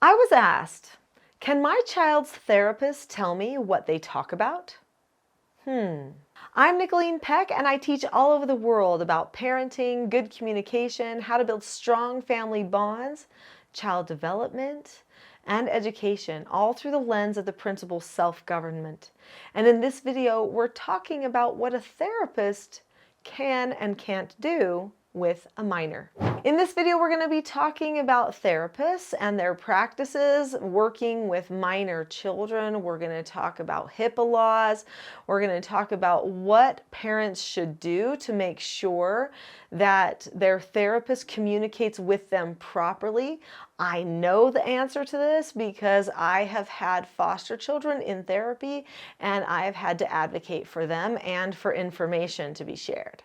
I was asked, can my child's therapist tell me what they talk about? I'm Nicholeen Peck, and I teach all over the world about parenting, good communication, how to build strong family bonds, child development, and education, all through the lens of the principle self-government. And in this video, we're talking about what a therapist can and can't do with a minor. In this video, we're going to be talking about therapists and their practices working with minor children. We're going to talk about HIPAA laws. We're going to talk about what parents should do to make sure that their therapist communicates with them properly. I know the answer to this because I have had foster children in therapy, and I have had to advocate for them and for information to be shared.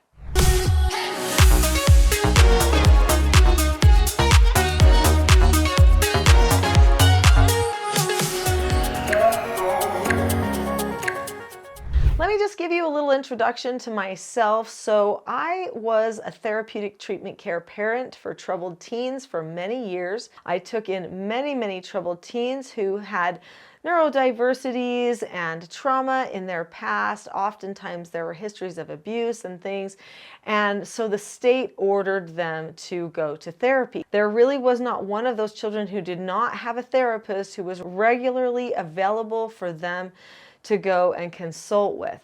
Let me just give you a little introduction to myself. So I was a therapeutic treatment care parent for troubled teens for many years. I took in many troubled teens who had neurodiversities and trauma in their past. Oftentimes there were histories of abuse and things. And so the state ordered them to go to therapy. There really was not one of those children who did not have a therapist who was regularly available for them to go and consult with.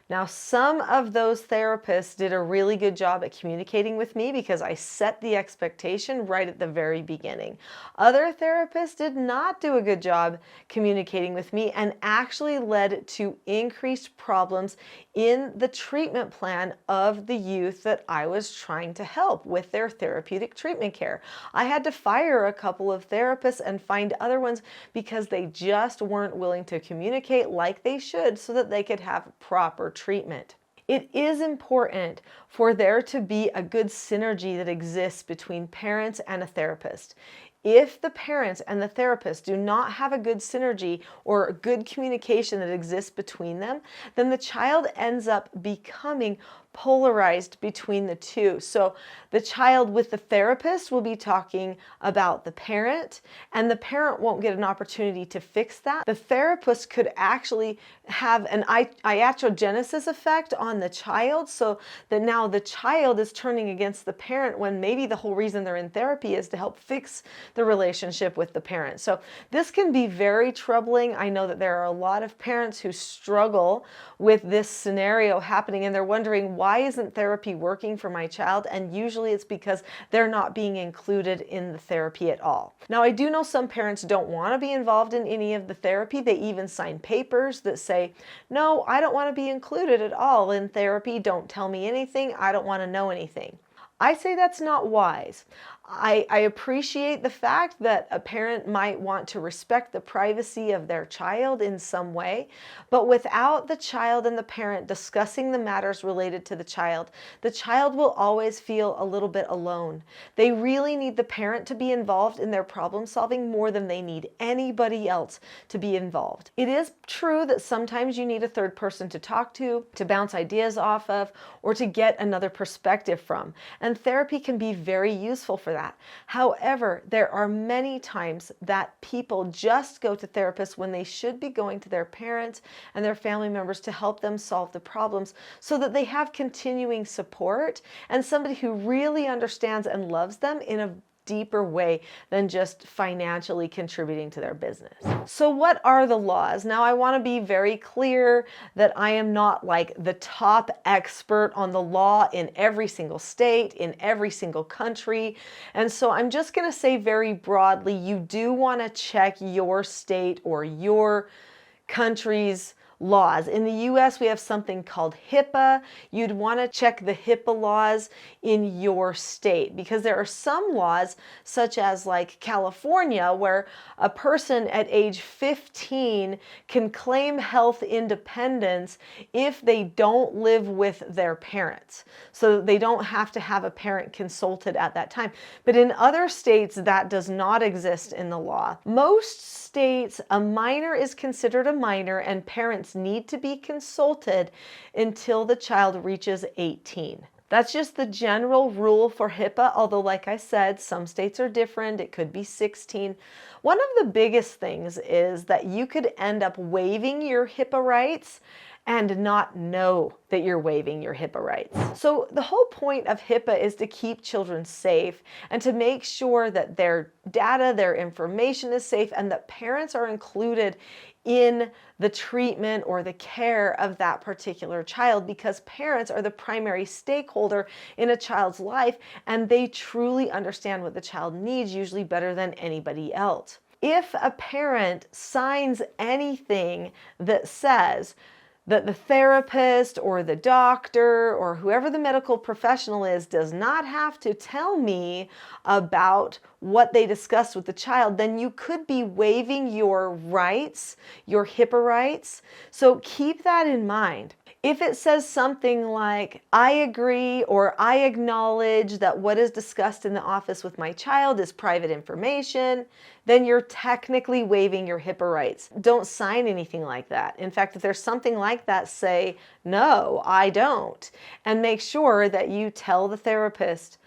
Now, some of those therapists did a really good job at communicating with me because I set the expectation right at the very beginning. Other therapists did not do a good job communicating with me and actually led to increased problems in the treatment plan of the youth that I was trying to help with their therapeutic treatment care. I had to fire a couple of therapists and find other ones because they just weren't willing to communicate like they should so that they could have proper treatment. It is important for there to be a good synergy that exists between parents and a therapist. If the parents and the therapist do not have a good synergy or a good communication that exists between them, then the child ends up becoming polarized between the two. So the child with the therapist will be talking about the parent, and the parent won't get an opportunity to fix that. The therapist could actually have an iatrogenesis effect on the child, so that now the child is turning against the parent when maybe the whole reason they're in therapy is to help fix the relationship with the parent. So this can be very troubling. I know that there are a lot of parents who struggle with this scenario happening, and they're wondering, why isn't therapy working for my child? And usually it's because they're not being included in the therapy at all. Now, I do know some parents don't want to be involved in any of the therapy. They even sign papers that say, no, I don't want to be included at all in therapy. Don't tell me anything. I don't want to know anything. I say that's not wise. I appreciate the fact that a parent might want to respect the privacy of their child in some way, but without the child and the parent discussing the matters related to the child will always feel a little bit alone. They really need the parent to be involved in their problem solving more than they need anybody else to be involved. It is true that sometimes you need a third person to talk to bounce ideas off of, or to get another perspective from. And therapy can be very useful for that. However, there are many times that people just go to therapists when they should be going to their parents and their family members to help them solve the problems so that they have continuing support and somebody who really understands and loves them in a deeper way than just financially contributing to their business. So what are the laws? Now, I want to be very clear that I am not like the top expert on the law in every single state, in every single country. And so I'm just going to say very broadly, you do want to check your state or your country's laws. In the US, we have something called HIPAA. You'd want to check the HIPAA laws in your state because there are some laws, such as like California, where a person at age 15 can claim health independence if they don't live with their parents. So they don't have to have a parent consulted at that time. But in other states, that does not exist in the law. Most states, a minor is considered a minor and parents need to be consulted until the child reaches 18. That's just the general rule for HIPAA, although like I said, some states are different. It could be 16. One of the biggest things is that you could end up waiving your HIPAA rights and not know that you're waiving your HIPAA rights. So the whole point of HIPAA is to keep children safe and to make sure that their data, their information is safe, and that parents are included in the treatment or the care of that particular child, because parents are the primary stakeholder in a child's life and they truly understand what the child needs, usually better than anybody else. If a parent signs anything that says that the therapist or the doctor or whoever the medical professional is does not have to tell me about what they discussed with the child, then you could be waiving your rights, your HIPAA rights. So keep that in mind. If it says something like, I agree or I acknowledge that what is discussed in the office with my child is private information, then you're technically waiving your HIPAA rights. Don't sign anything like that. In fact, if there's something like that, say, no, I don't. And make sure that you tell the therapist,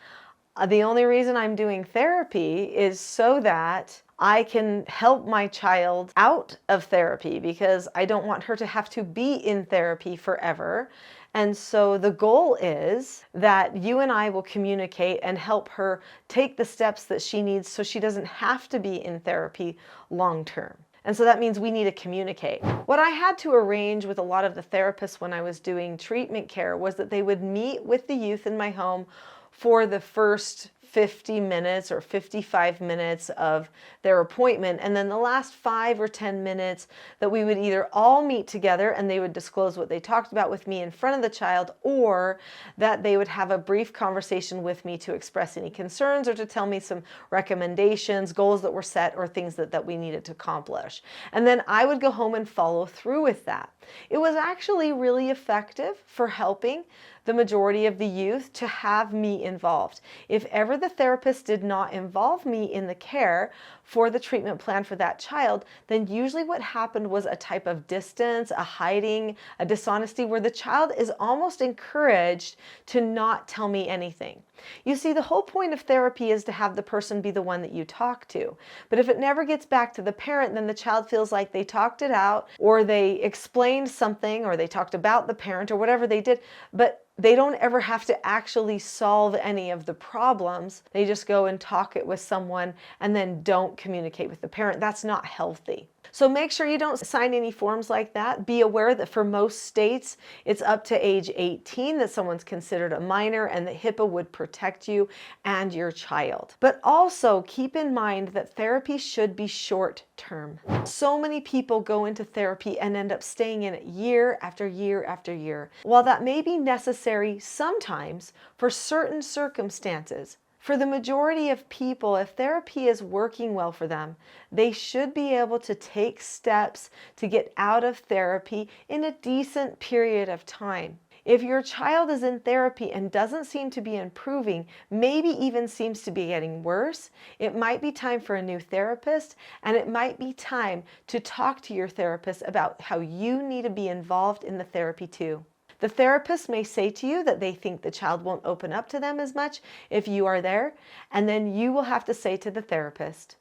the only reason I'm doing therapy is so that I can help my child out of therapy, because I don't want her to have to be in therapy forever. And so the goal is that you and I will communicate and help her take the steps that she needs so she doesn't have to be in therapy long term. And so that means we need to communicate. What I had to arrange with a lot of the therapists when I was doing treatment care was that they would meet with the youth in my home for the first 50 minutes or 55 minutes of their appointment. And then the last 5 or 10 minutes that we would either all meet together and they would disclose what they talked about with me in front of the child, or that they would have a brief conversation with me to express any concerns or to tell me some recommendations, goals that were set, or things that we needed to accomplish. And then I would go home and follow through with that. It was actually really effective for helping the majority of the youth to have me involved. If ever the therapist did not involve me in the care for the treatment plan for that child, then usually what happened was a type of distance, a hiding, a dishonesty, where the child is almost encouraged to not tell me anything. You see, the whole point of therapy is to have the person be the one that you talk to. But if it never gets back to the parent, then the child feels like they talked it out, or they explained something, or they talked about the parent, or whatever they did, but they don't ever have to actually solve any of the problems. They just go and talk it with someone and then don't communicate with the parent. That's not healthy. So make sure you don't sign any forms like that. Be aware that for most states, it's up to age 18 that someone's considered a minor, and that HIPAA would protect you and your child. But also keep in mind that therapy should be short term. So many people go into therapy and end up staying in it year after year after year. While that may be necessary sometimes for certain circumstances, for the majority of people, if therapy is working well for them, they should be able to take steps to get out of therapy in a decent period of time. If your child is in therapy and doesn't seem to be improving, maybe even seems to be getting worse, it might be time for a new therapist, and it might be time to talk to your therapist about how you need to be involved in the therapy too. The therapist may say to you that they think the child won't open up to them as much if you are there, and then you will have to say to the therapist,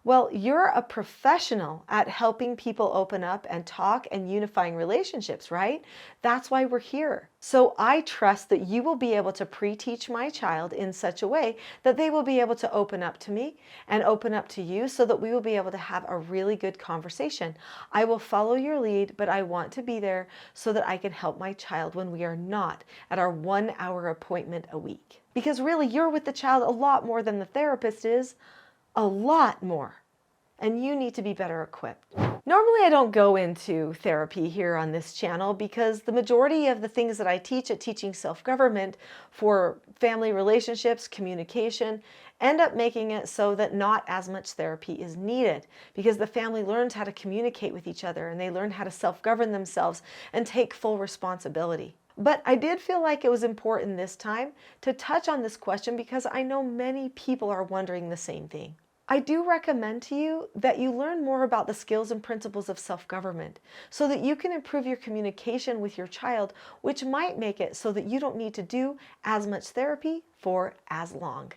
well, you're a professional at helping people open up and talk and unifying relationships, right? That's why we're here. So I trust that you will be able to pre-teach my child in such a way that they will be able to open up to me and open up to you, so that we will be able to have a really good conversation. I will follow your lead, but I want to be there so that I can help my child when we are not at our 1-hour appointment a week. Because really, you're with the child a lot more than the therapist is. A lot more. And you need to be better equipped. Normally I don't go into therapy here on this channel because the majority of the things that I teach at Teaching Self-Government for family relationships, communication, end up making it so that not as much therapy is needed, because the family learns how to communicate with each other and they learn how to self-govern themselves and take full responsibility. But I did feel like it was important this time to touch on this question because I know many people are wondering the same thing. I do recommend to you that you learn more about the skills and principles of self-government so that you can improve your communication with your child, which might make it so that you don't need to do as much therapy for as long.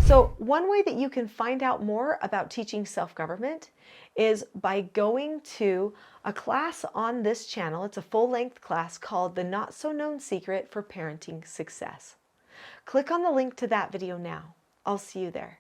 So one way that you can find out more about teaching self-government is by going to a class on this channel. It's a full-length class called The Not So Known Secret for Parenting Success. Click on the link to that video now. I'll see you there.